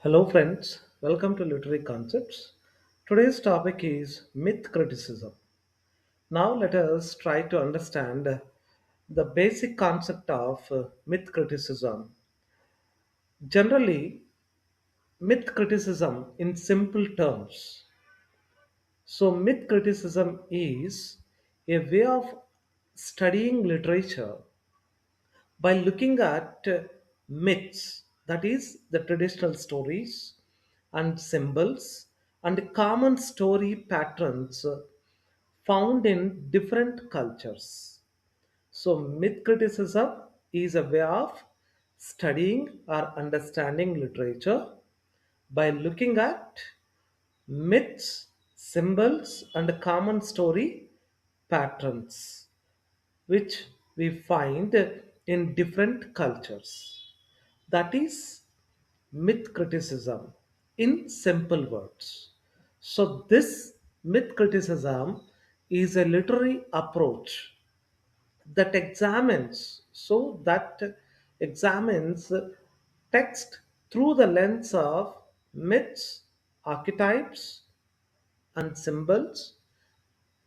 Hello, friends. Welcome to Literary Concepts. Today's topic is myth criticism. Now, let us try to understand the basic concept of myth criticism. Generally, myth criticism in simple terms. So, myth criticism is a way of studying literature by looking at myths, that is, the traditional stories and symbols and common story patterns found in different cultures. So, myth criticism is a way of studying or understanding literature by looking at myths, symbols, and common story patterns which we find in different cultures. That is myth criticism in simple words. So, this myth criticism is a literary approach that examines text through the lens of myths, archetypes, and symbols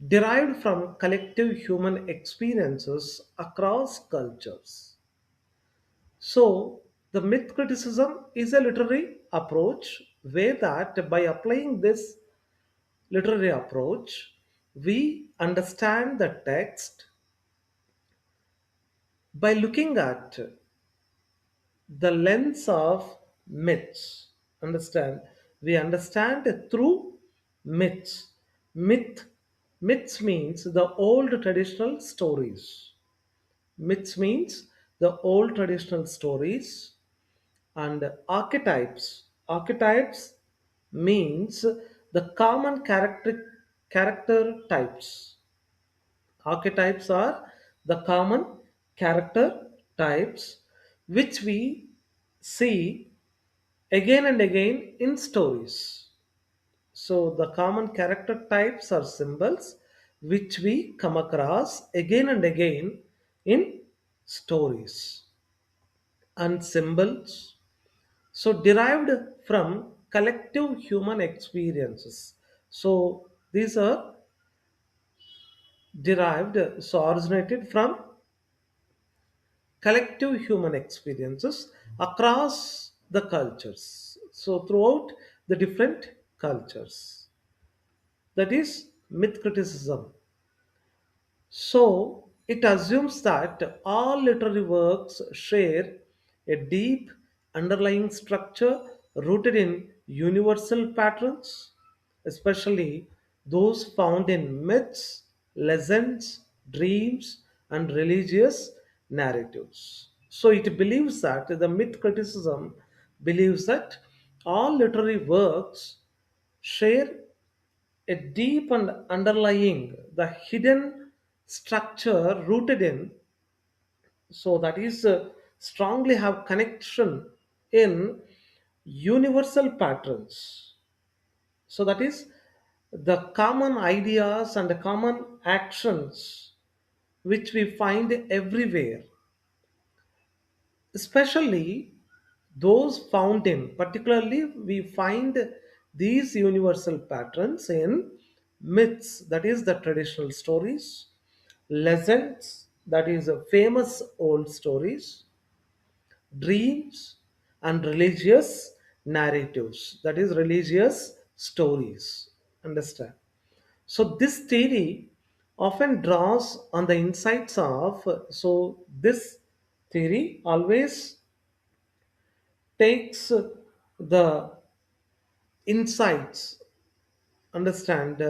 derived from collective human experiences across cultures. So, the myth criticism is a literary approach where that by applying this literary approach, we understand the text by looking at the lens of myths. Understand? We understand it through myths. Myth Myths means the old traditional stories. Myths means the old traditional stories and archetypes means the common character types. Archetypes are the common character types which we see again and again in stories. So the common character types are symbols which we come across again and again in stories, and symbols so derived from collective human experiences. So these are originated from collective human experiences across the cultures. So throughout the different cultures, that is myth criticism. So it assumes that all literary works share a deep underlying structure rooted in universal patterns, especially those found in myths, legends, dreams, and religious narratives. So it believes that the myth criticism believes that all literary works share a deep and underlying the hidden structure rooted in, so that is strongly have connection in universal patterns. So that is the common ideas and the common actions which we find everywhere, especially those found in, particularly we find these universal patterns in myths, that is the traditional stories, legends, that is famous old stories, dreams, and religious narratives, that is religious stories. Understand? So this theory often draws on the insights of, so this theory always takes the insights. Understand?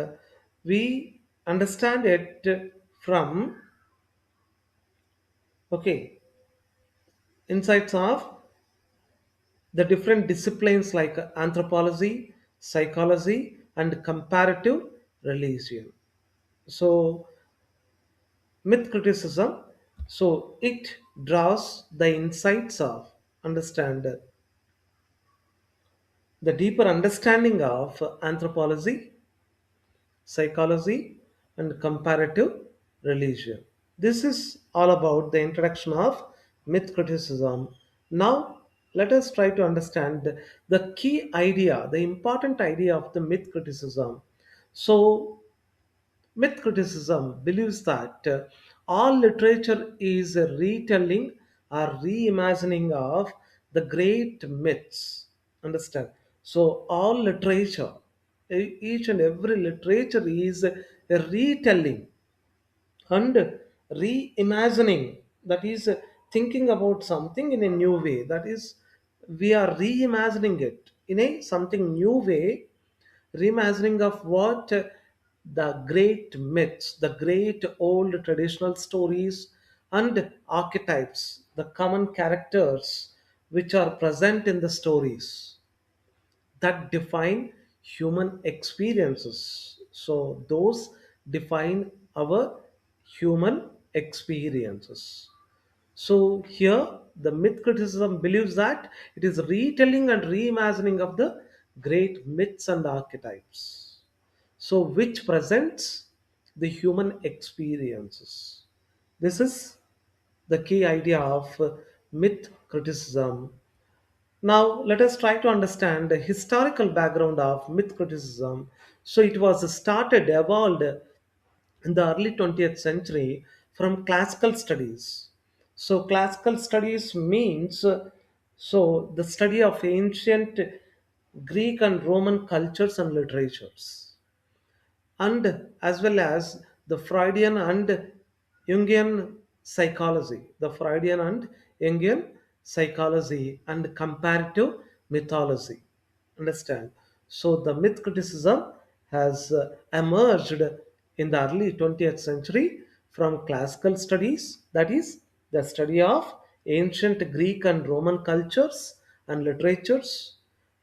We understand it from, okay, insights of the different disciplines like anthropology, psychology, and comparative religion. So myth criticism, so it draws the insights of, understand, the deeper understanding of anthropology, psychology, and comparative religion. This is all about the introduction of myth criticism. Now, let us try to understand the key idea, the important idea of the myth criticism. So, myth criticism believes that all literature is a retelling or reimagining of the great myths. Understand? So, all literature, each and every literature is a retelling and reimagining, that is thinking about something in a new way, that is we are reimagining it in a something new way, reimagining of what the great myths, the great old traditional stories and archetypes, the common characters which are present in the stories that define human experiences. So, those define our human experiences. So, here the myth criticism believes that it is retelling and reimagining of the great myths and archetypes. So, which presents the human experiences. This is the key idea of myth criticism. Now, let us try to understand the historical background of myth criticism. So, it was started, evolved in the early 20th century from classical studies. So, classical studies means the study of ancient Greek and Roman cultures and literatures, and as well as the Freudian and Jungian psychology, the Freudian and Jungian psychology and comparative mythology. Understand? So the myth criticism has emerged in the early 20th century from classical studies, that is, the study of ancient Greek and Roman cultures and literatures,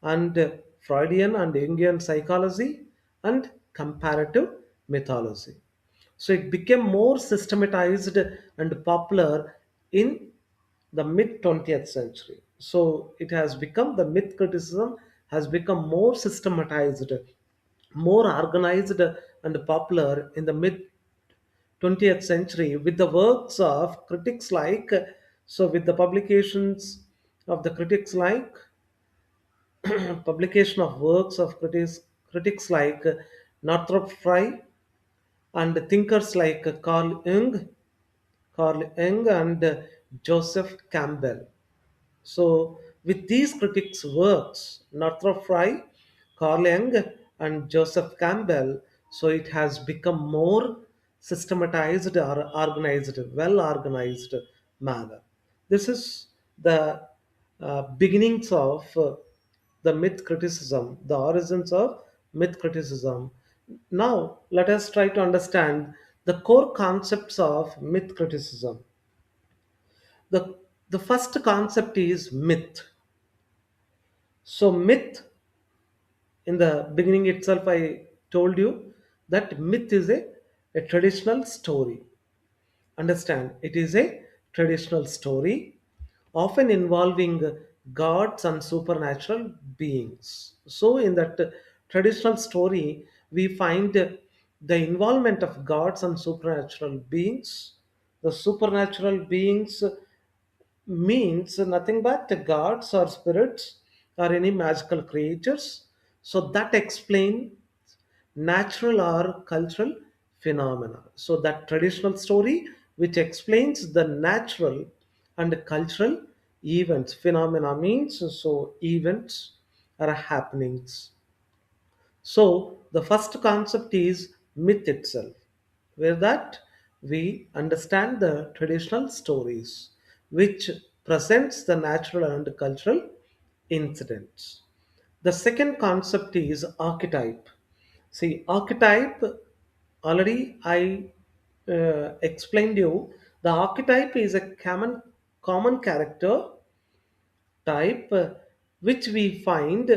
and Freudian and Jungian psychology and comparative mythology. So it became more systematized and popular in the mid 20th century. So it has become, the myth criticism has become more systematized, more organized and popular in the mid 20th century with the works of critics like, so with the publications of the critics like, publication of works of critics like Northrop Frye and thinkers like Carl Jung and Joseph Campbell. So, with these critics' works, Northrop Frye, Carl Jung, and Joseph Campbell, so it has become more systematized or organized, well organized manner. This is the beginnings of the myth criticism, the origins of myth criticism. Now, let us try to understand the core concepts of myth criticism. The, the first concept is myth. So, myth, in the beginning itself, I told you that myth is a traditional story. Understand, it is a traditional story, often involving gods and supernatural beings. So, in that traditional story, we find the involvement of gods and supernatural beings. The supernatural beings means nothing but the gods or spirits or any magical creatures. So that explain natural or cultural phenomena. So that traditional story which explains the natural and cultural events. Phenomena means so events or happenings. So the first concept is myth itself, where that we understand the traditional stories, which presents the natural and cultural incidents. The second concept is archetype. See, archetype, already I explained you. The archetype is a common character type which we find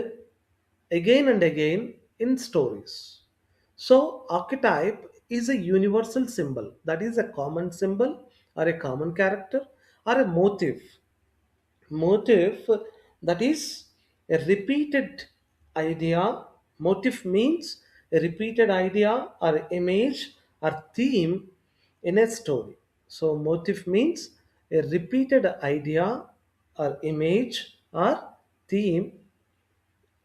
again and again in stories. So, archetype is a universal symbol, that is a common symbol or a common character or a motive, that is a repeated idea. Motive means a repeated idea or image or theme in a story. So motive means a repeated idea or image or theme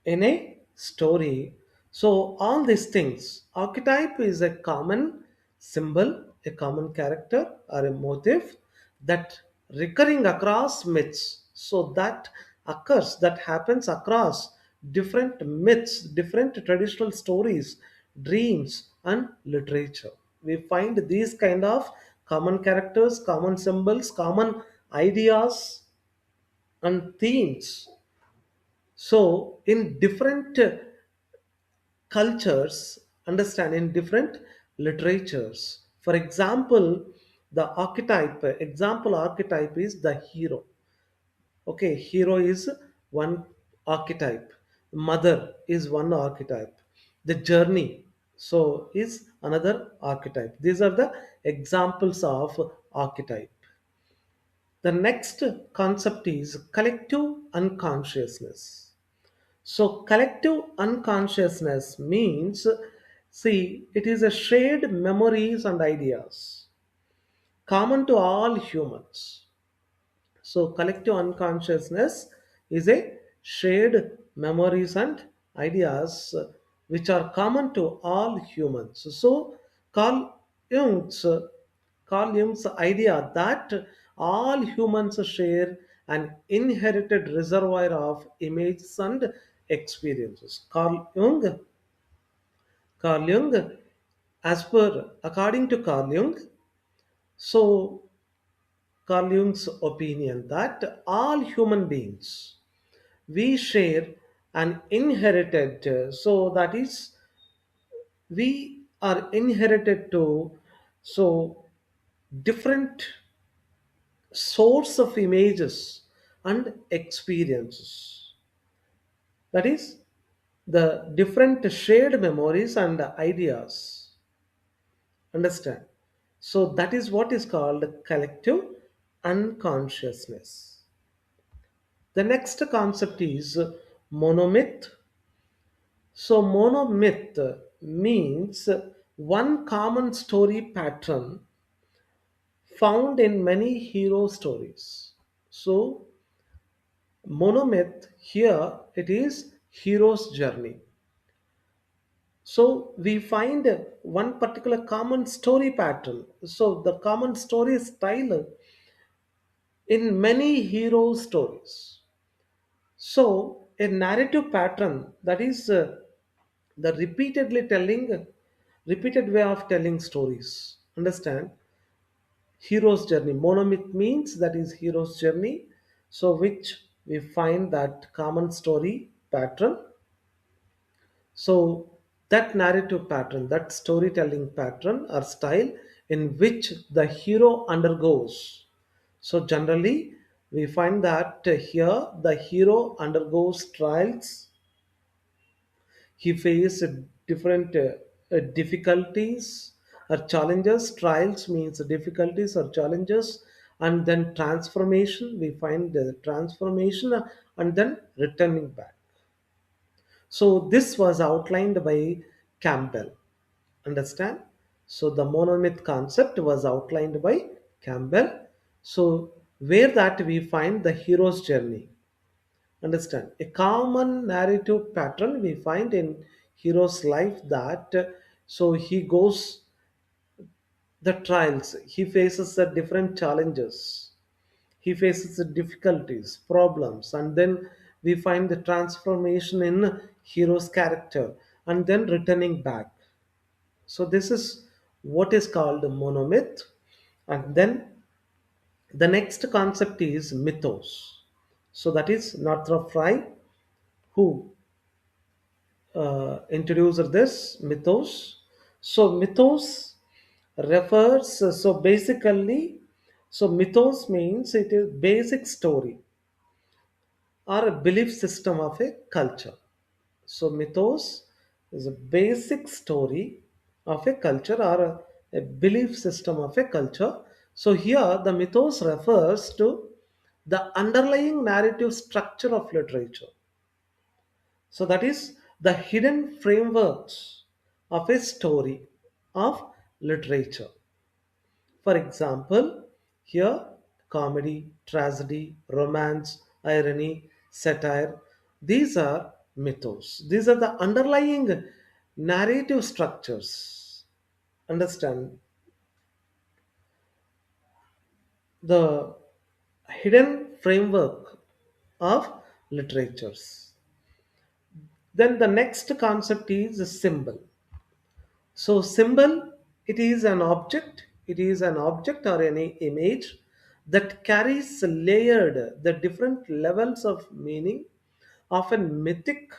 in a story. So, all these things, archetype is a common symbol, a common character, or a motive that recurring across myths. So, that occurs, that happens across different myths, different traditional stories, dreams, and literature. We find these kind of common characters, common symbols, common ideas, and themes. So, in different cultures, understand in different literatures. For example, the archetype, example archetype is the hero. Okay, hero is one archetype. Mother is one archetype. The journey, so is another archetype. These are the examples of archetype. The next concept is collective unconsciousness. So, collective unconsciousness means, see, it is a shared memories and ideas common to all humans. So, collective unconsciousness is a shared memories and ideas which are common to all humans. So, Carl Jung's, Carl Jung's idea that all humans share an inherited reservoir of images and experiences. Carl Jung, according to Carl Jung, so Carl Jung's opinion that all human beings we share an inherited, so that is we are inherited to so different source of images and experiences. That is the different shared memories and ideas. Understand? So that is what is called collective unconsciousness. The next concept is monomyth. So, monomyth means one common story pattern found in many hero stories. So, monomyth here it is hero's journey. So, we find one particular common story pattern. So, the common story style in many hero stories. So, a narrative pattern that is the repeated way of telling stories. Understand? Hero's journey. Monomyth means that is hero's journey. So, which we find that common story pattern. So, that narrative pattern, that storytelling pattern or style in which the hero undergoes. So, generally, we find that here the hero undergoes trials. He faced different difficulties or challenges. Trials means difficulties or challenges, and then transformation. We find the transformation and then returning back. So this was outlined by Campbell. Understand? So the monomyth concept was outlined by Campbell. So where that we find the hero's journey. Understand? A common narrative pattern we find in hero's life that so he goes the trials, he faces the different challenges, he faces the difficulties, problems, and then we find the transformation in hero's character and then returning back. So this is what is called monomyth. And then the next concept is mythos. So that is Northrop Frye who introduced this mythos. So mythos refers, so basically, so mythos means it is basic story or a belief system of a culture. So mythos is a basic story of a culture or a belief system of a culture. So here the mythos refers to the underlying narrative structure of literature. So that is the hidden frameworks of a story of literature. For example, here comedy, tragedy, romance, irony, satire. These are mythos. These are the underlying narrative structures. Understand the hidden framework of literatures. Then the next concept is a symbol. So symbol, it is an object or any image that carries layered the different levels of meaning, often mythic,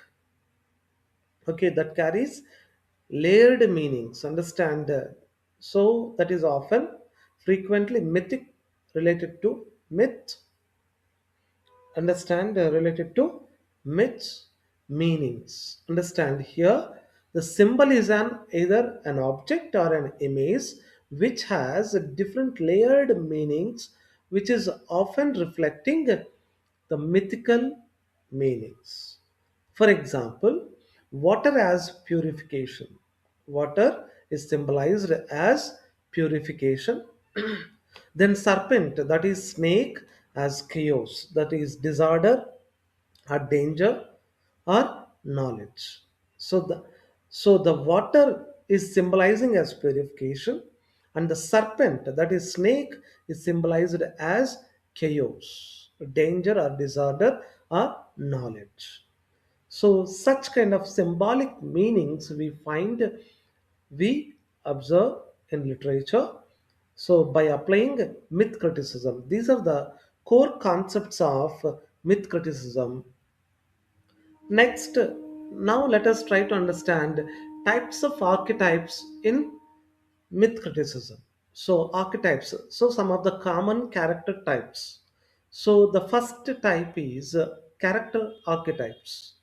okay, that carries layered meanings. Understand? So that is often frequently mythic, related to myth. Understand? Related to myths, meanings. Understand here, the symbol is an either an object or an image which has different layered meanings, which is often reflecting the mythical meanings. For example, water as purification. Water is symbolized as purification. Then serpent, that is snake, as chaos, that is disorder or danger or knowledge. So the water is symbolizing as purification, and the serpent, that is snake, is symbolized as chaos, danger or disorder or knowledge. So such kind of symbolic meanings we observe in literature. So by applying myth criticism, these are the core concepts of myth criticism. Next, now let us try to understand types of archetypes in myth criticism. So archetypes, so some of the common character types. So the first type is character archetypes.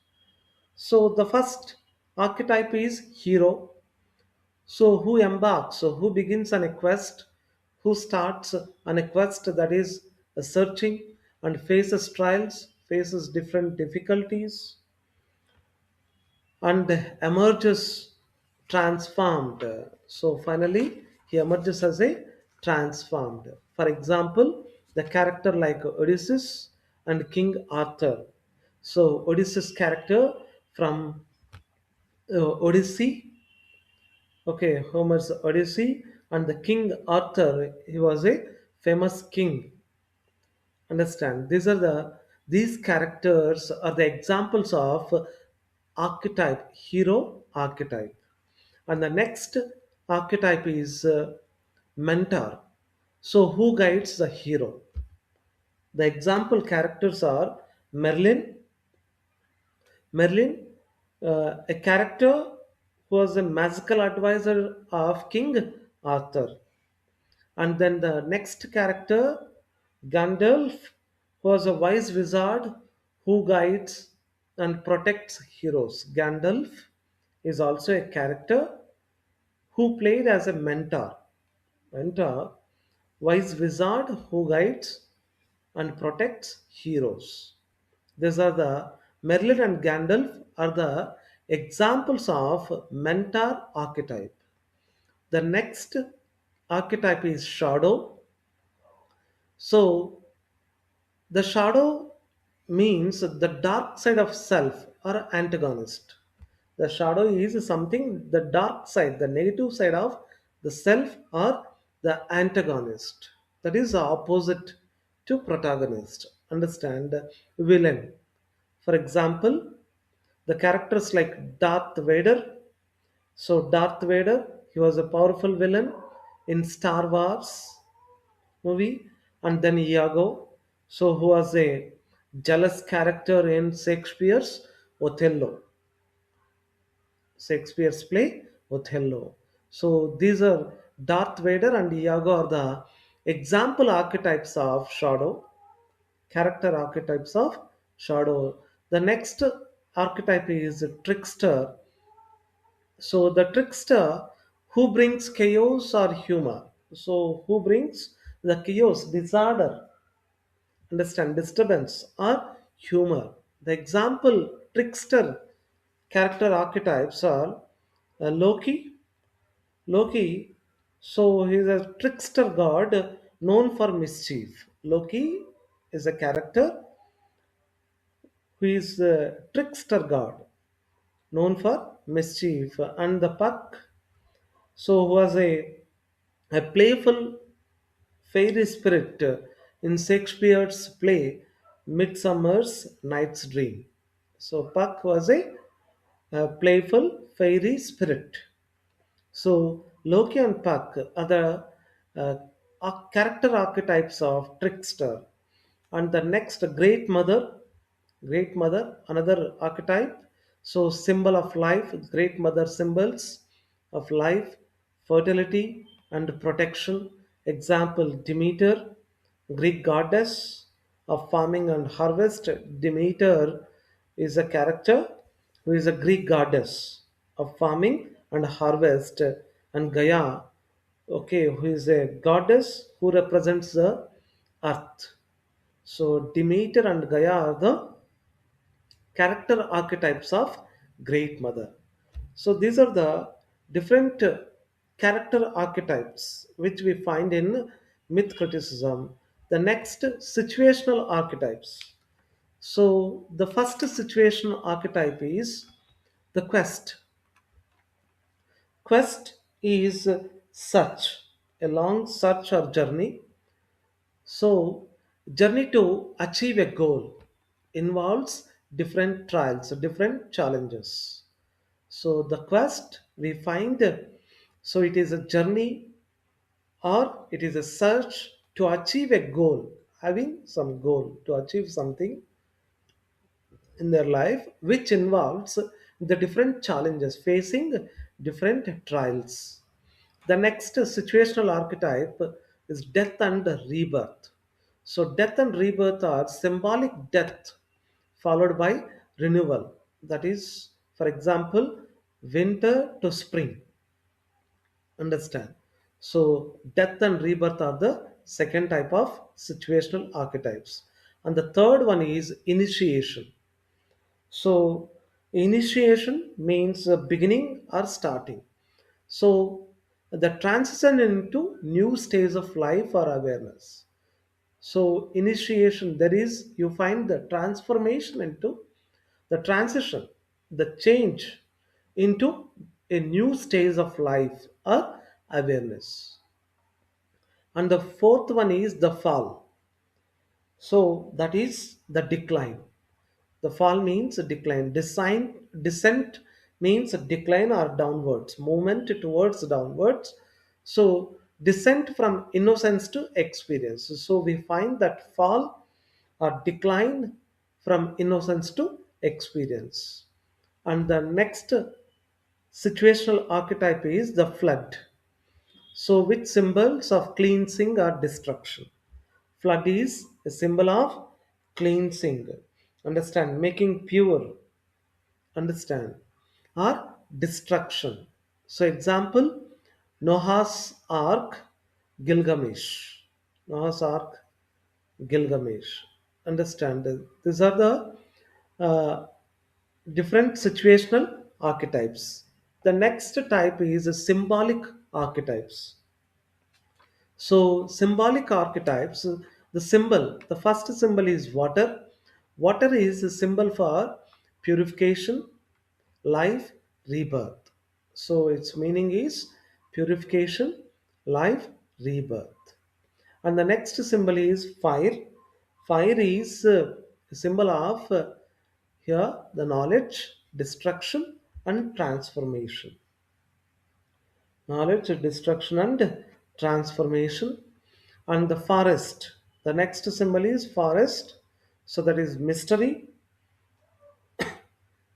So the first archetype is hero. So who embarks, so who begins on a quest, who starts on a quest, that is a searching, and faces trials, faces different difficulties, and emerges transformed. So finally, he emerges as a transformed. For example, the character like Odysseus and King Arthur. So Odysseus character from Odyssey, okay, Homer's Odyssey, and the King Arthur, he was a famous king. Understand? These characters are the examples of archetype, hero archetype. And the next archetype is mentor. So who guides the hero? The example characters are Merlin. Merlin, a character who was a magical advisor of King Arthur. And then the next character, Gandalf, was a wise wizard who guides and protects heroes. Gandalf is also a character who played as a mentor. Mentor, wise wizard who guides and protects heroes. These are the Merlin and Gandalf are the examples of mentor archetype. The next archetype is shadow. So the shadow means the dark side of self or antagonist. The shadow is something, the dark side, the negative side of the self or the antagonist. That is the opposite to protagonist. Understand? Villain. For example, the characters like Darth Vader. So Darth Vader, he was a powerful villain in Star Wars movie, and then Iago, so who was a jealous character in Shakespeare's Othello. Shakespeare's play Othello. So these are Darth Vader and Iago are the example archetypes of shadow, character archetypes of shadow. The next archetype is trickster. So the trickster who brings chaos or humor. So who brings the chaos, disorder, understand, disturbance or humor. The example trickster character archetypes are Loki. Loki, so he is a trickster god known for mischief. Loki is a character who is the trickster god, known for mischief, and the Puck, so who was a playful fairy spirit in Shakespeare's play Midsummer's Night's Dream. So Puck was a playful fairy spirit. So Loki and Puck are the uh, character archetypes of trickster. And the next great mother, another archetype. So symbol of life, great mother symbols of life, fertility and protection. Example Demeter, Greek goddess of farming and harvest. Demeter is a character who is a Greek goddess of farming and harvest, and Gaia, okay, who is a goddess who represents the earth. So Demeter and Gaia are the character archetypes of Great Mother. So these are the different character archetypes which we find in myth criticism. The next, situational archetypes. So the first situational archetype is the quest. Quest is search, a long search or journey. So, journey to achieve a goal involves different trials, different challenges. So, the quest we find, so it is a journey or it is a search to achieve a goal, having some goal to achieve something in their life, which involves the different challenges, facing different trials. The next situational archetype is death and rebirth. So, death and rebirth are symbolic death followed by renewal. That is, for example, winter to spring. Understand? So, death and rebirth are the second type of situational archetypes. And the third one is initiation. So, initiation means beginning or starting. So, the transition into new stage of life or awareness. So, initiation, there is, you find the transformation into the transition, the change into a new stage of life or awareness. And the fourth one is the fall. So, that is the decline. The fall means a decline. Descent means a decline or downwards, movement towards downwards. So, descent from innocence to experience. So, we find that fall or decline from innocence to experience. And the next situational archetype is the flood. So, which symbols of cleansing or destruction? Flood is a symbol of cleansing. Understand? Making pure. Understand? Or destruction. So, example Noah's Ark, Gilgamesh. Noah's Ark, Gilgamesh. Understand? These are the uh, different situational archetypes. The next type is symbolic archetypes. So, symbolic archetypes, the first symbol is water. Water is a symbol for purification, life, rebirth. So, its meaning is purification, life, rebirth. And the next symbol is fire. Fire is a symbol of here the knowledge, destruction, and transformation. Knowledge, destruction, and transformation. And the forest, the next symbol is forest, so that is mystery,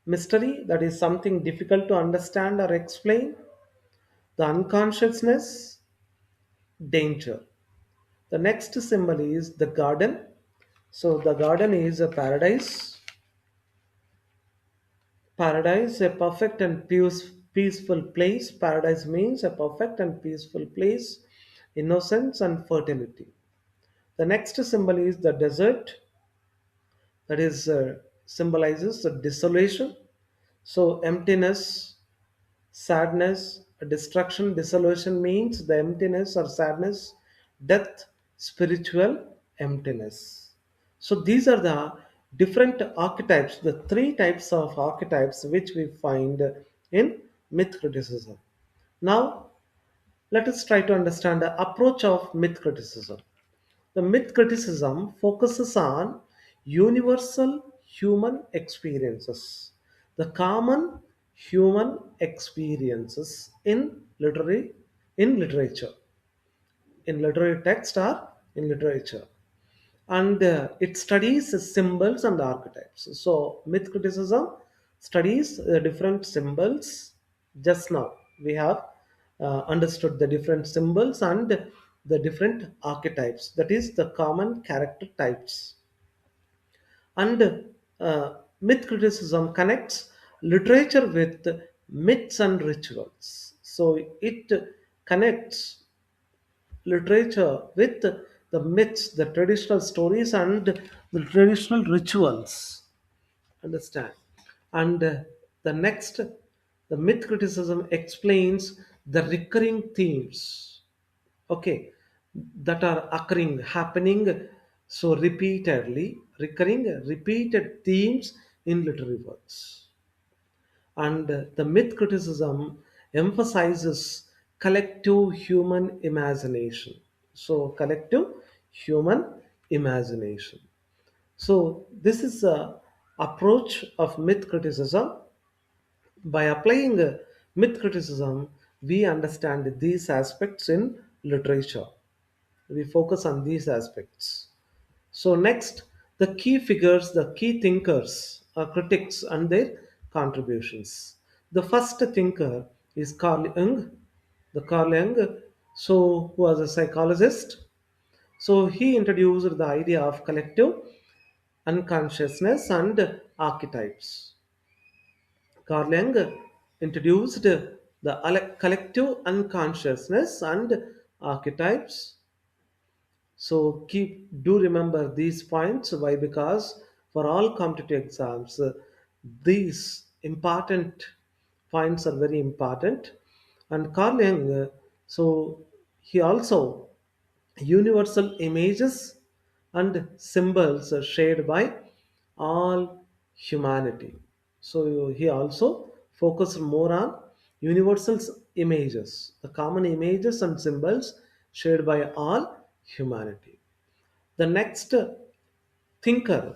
that is something difficult to understand or explain. The unconsciousness, danger. The next symbol is the garden, so the garden is a paradise, a perfect and peaceful place. Paradise means a perfect and peaceful place, innocence and fertility. The next symbol is the desert, that is symbolizes the desolation. So emptiness, sadness, destruction, dissolution means the emptiness or sadness, death, spiritual emptiness. So these are the different archetypes, the three types of archetypes which we find in myth criticism. Now, let us try to understand the approach of myth criticism. The myth criticism focuses on universal human experiences, the common human experiences in literature, in literary text or in literature, and it studies symbols and archetypes. So, myth criticism studies different symbols. Just now, we have understood the different symbols and the different archetypes, that is, the common character types. And myth criticism connects literature with myths and rituals. So, it connects literature with the myths, the traditional stories, and the traditional rituals. Understand? And the next, the myth criticism explains the recurring themes. Okay, that are occurring, happening so repeatedly, recurring, repeated themes in literary works. And the myth criticism emphasizes collective human imagination. So, collective human imagination. So, this is a approach of myth criticism. By applying myth criticism, we understand these aspects in literature. We focus on these aspects. So, next, the key figures, the key thinkers, critics, and their contributions. The first thinker is Carl Jung. The Carl Jung, so who was a psychologist. So he introduced the idea of collective unconsciousness and archetypes. Carl Jung introduced the collective unconsciousness and archetypes. So keep do remember these points. Why? Because for all competitive exams, these important points are very important. And Carl Jung, so he also universal images and symbols are shared by all humanity. So he also focused more on universal images, the common images and symbols shared by all humanity. The next thinker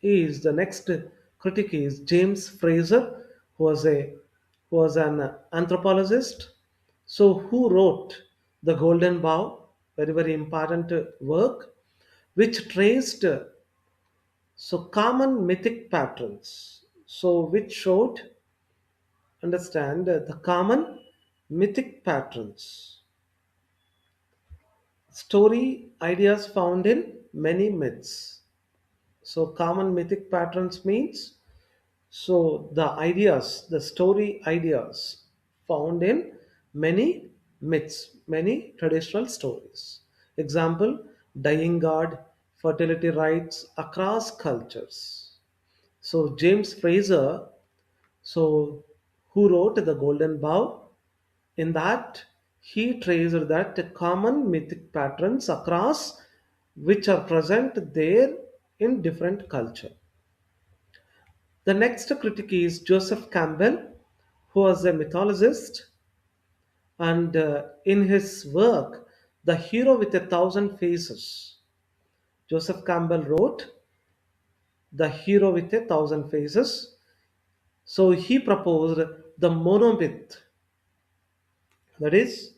is the next critic is James Fraser, who was a who was an anthropologist. So who wrote the Golden Bough, very very important work, which traced so common mythic patterns. So which showed understand the common mythic patterns, story ideas found in many myths. So common mythic patterns means so the ideas, the story ideas found in many myths, many traditional stories. Example, dying god, fertility rites across cultures. So James Fraser, so who wrote The Golden Bough, in that he traced that common mythic patterns across which are present there in different culture. The next critic is Joseph Campbell, who was a mythologist, and in his work, The Hero with a Thousand Faces, Joseph Campbell wrote The Hero with a Thousand Faces. So he proposed the monomyth, that is,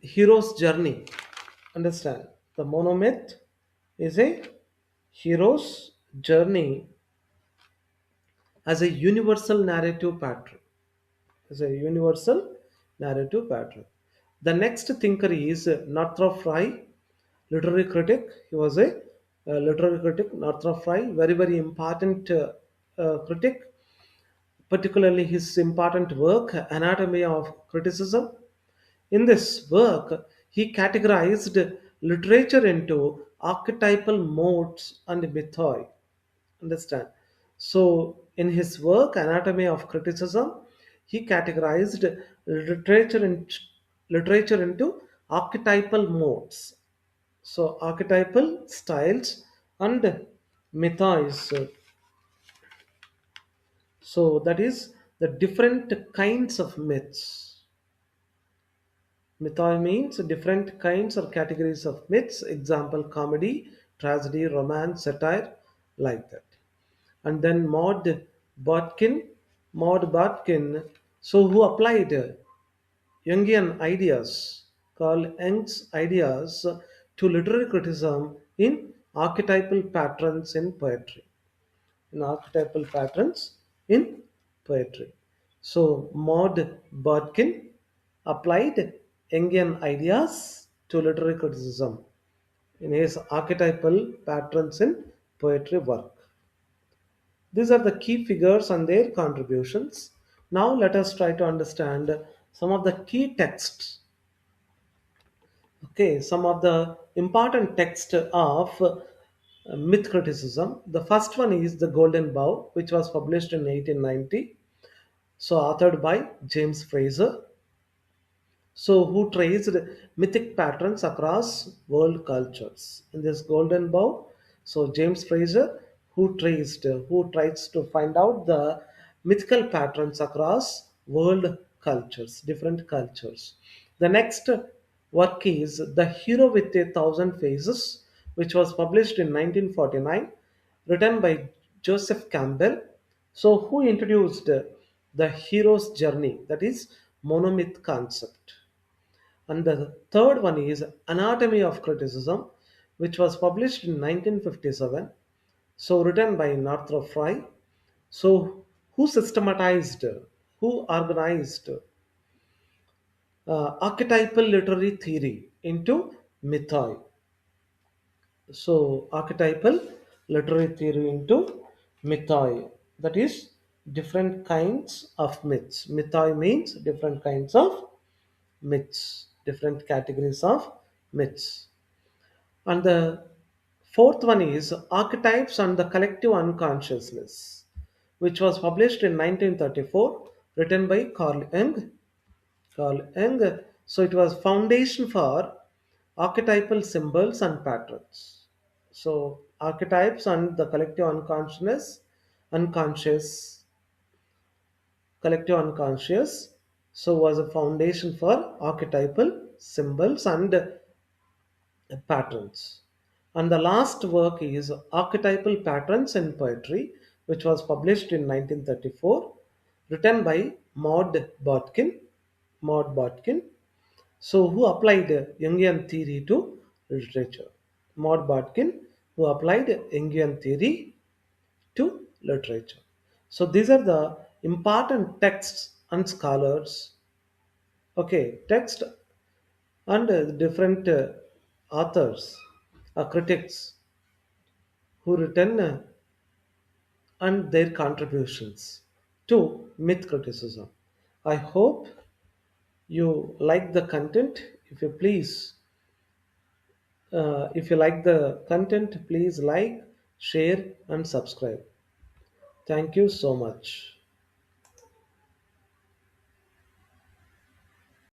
hero's journey. Understand? The monomyth is a hero's journey as a universal narrative pattern. As a universal narrative pattern. The next thinker is Northrop Frye, literary critic. He was a literary critic, Northrop Frye, very very important critic, particularly his important work, Anatomy of Criticism. In this work, he categorized literature into archetypal modes and mythoi. Understand? So, in his work, Anatomy of Criticism, he categorized literature, in, literature into archetypal modes. So, archetypal styles and mythos. So that is the different kinds of myths. Mythoi means different kinds or categories of myths. Example: comedy, tragedy, romance, satire, like that. And then Botkin, Maud Botkin, so who applied Jungian ideas, called Jung's ideas, to literary criticism in archetypal patterns in poetry. In archetypal patterns in poetry. So Maud Botkin applied Jungian ideas to literary criticism in his archetypal patterns in poetry work. These are the key figures and their contributions. Now let us try to understand some of the key texts. Okay, some of the important texts of myth criticism. The first one is The Golden Bough, which was published in 1890. So authored by James Fraser. So who traced mythic patterns across world cultures. In this Golden Bough, so James Fraser, who tries to find out the mythical patterns across world cultures, different cultures. The next work is The Hero with a Thousand Faces, which was published in 1949, written by Joseph Campbell. So who introduced the hero's journey, that is monomyth concept. And the third one is Anatomy of Criticism, which was published in 1957, so written by Northrop Frye. So, who systematized, who organized archetypal literary theory into mythoi? So, archetypal literary theory into mythoi, that is different kinds of myths. Mythoi means different kinds of myths, different categories of myths. And the fourth one is Archetypes and the Collective Unconsciousness, which was published in 1934, written by Carl Jung. Carl Jung. So it was foundation for archetypal symbols and patterns. So archetypes and the unconscious, collective unconscious, so was a foundation for archetypal symbols and patterns. And the last work is Archetypal Patterns in Poetry, which was published in 1934, written by Maud Botkin, so who applied Jungian theory to literature. Maud Botkin, who applied Jungian theory to literature. So these are the important texts and scholars. Okay, text and different authors, critics who written and their contributions to myth criticism. I hope you like the content. If you like the content, please like, share, and subscribe. Thank you so much.